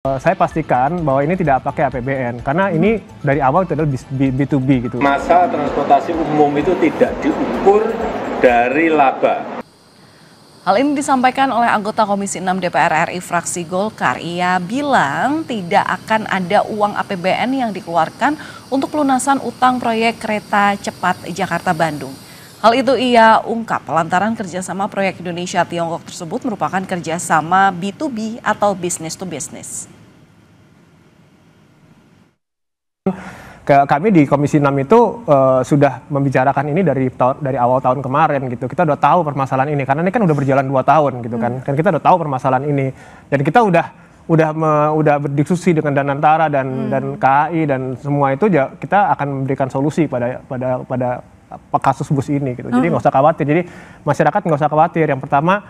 Saya pastikan bahwa ini tidak pakai APBN, karena ini dari awal itu adalah B2B gitu. Masa transportasi umum itu tidak diukur dari laba. Hal ini disampaikan oleh anggota Komisi 6 DPR RI fraksi Golkar. Ia bilang tidak akan ada uang APBN yang dikeluarkan untuk pelunasan utang proyek kereta cepat Jakarta-Bandung. Hal itu ia ungkap lantaran kerjasama proyek Indonesia-Tiongkok tersebut merupakan kerjasama B2B atau business to business. Kami di Komisi 6 itu sudah membicarakan ini dari awal tahun kemarin gitu. Kita udah tahu permasalahan ini karena ini kan udah berjalan 2 tahun gitu kan. Kan kita udah tahu permasalahan ini dan kita udah berdiskusi dengan Danantara dan KAI dan semua itu kita akan memberikan solusi pada kasus bus ini gitu. Jadi nggak usah khawatir. Jadi masyarakat nggak usah khawatir. Yang pertama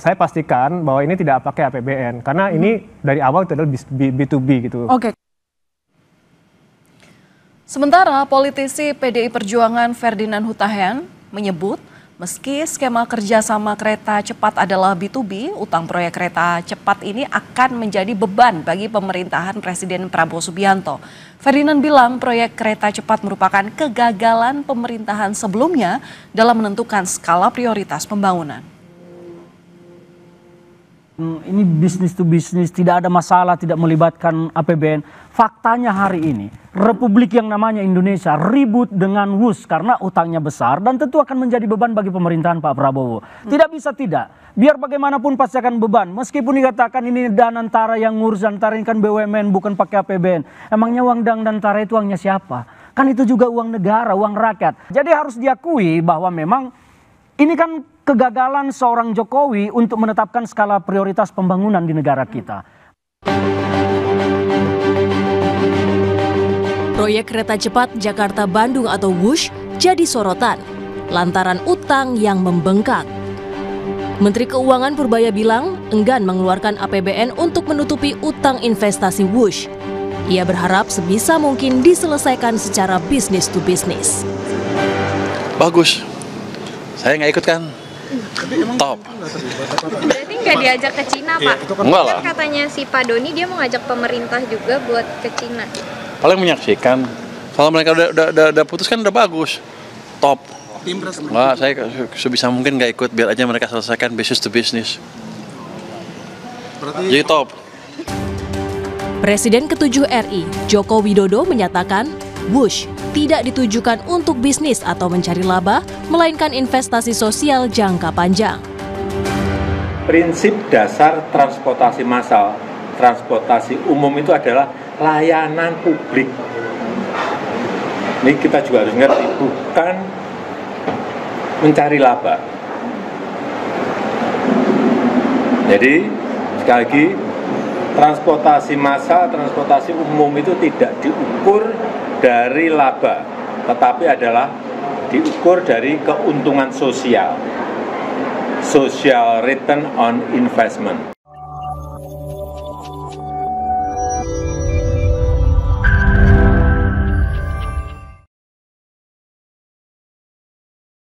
saya pastikan bahwa ini tidak pakai APBN karena ini dari awal itu adalah B2B gitu. Oke. Sementara politisi PDI Perjuangan Ferdinand Hutahian menyebut meski skema kerjasama kereta cepat adalah B2B, utang proyek kereta cepat ini akan menjadi beban bagi pemerintahan Presiden Prabowo Subianto. Ferdinand bilang proyek kereta cepat merupakan kegagalan pemerintahan sebelumnya dalam menentukan skala prioritas pembangunan. Ini bisnis to bisnis, tidak ada masalah, tidak melibatkan APBN. Faktanya hari ini, Republik yang namanya Indonesia ribut dengan WUS karena utangnya besar dan tentu akan menjadi beban bagi pemerintahan Pak Prabowo. Tidak bisa tidak, biar bagaimanapun pasti akan beban. Meskipun dikatakan ini Danantara yang ngurus, Danantara ini kan BUMN bukan pakai APBN. Emangnya uang Danantara itu uangnya siapa? Kan itu juga uang negara, uang rakyat. Jadi harus diakui bahwa memang ini kan kegagalan seorang Jokowi untuk menetapkan skala prioritas pembangunan di negara kita. Proyek kereta cepat Jakarta-Bandung atau WUSH jadi sorotan lantaran utang yang membengkak. Menteri Keuangan Purbaya bilang enggan mengeluarkan APBN untuk menutupi utang investasi WUSH. Ia berharap sebisa mungkin diselesaikan secara bisnis to bisnis. Bagus. Saya nggak ikut kan? Top. Berarti nggak diajak ke Cina, Pak? Enggak lah. Kan katanya si Pak Doni dia mau ngajak pemerintah juga buat ke Cina. Paling menyaksikan. Kalau mereka udah putus kan udah bagus. Top. Nggak, saya sebisa mungkin nggak ikut. Biar aja mereka selesaikan business to business. Jadi top. Presiden ke-7 RI, Joko Widodo menyatakan WUSH tidak ditujukan untuk bisnis atau mencari laba, melainkan investasi sosial jangka panjang. Prinsip dasar transportasi massal, transportasi umum itu adalah layanan publik. Ini kita juga harus ngerti, bukan mencari laba. Jadi, sekali lagi, transportasi massal, transportasi umum itu tidak diukur dari laba, tetapi adalah diukur dari keuntungan sosial, social return on investment.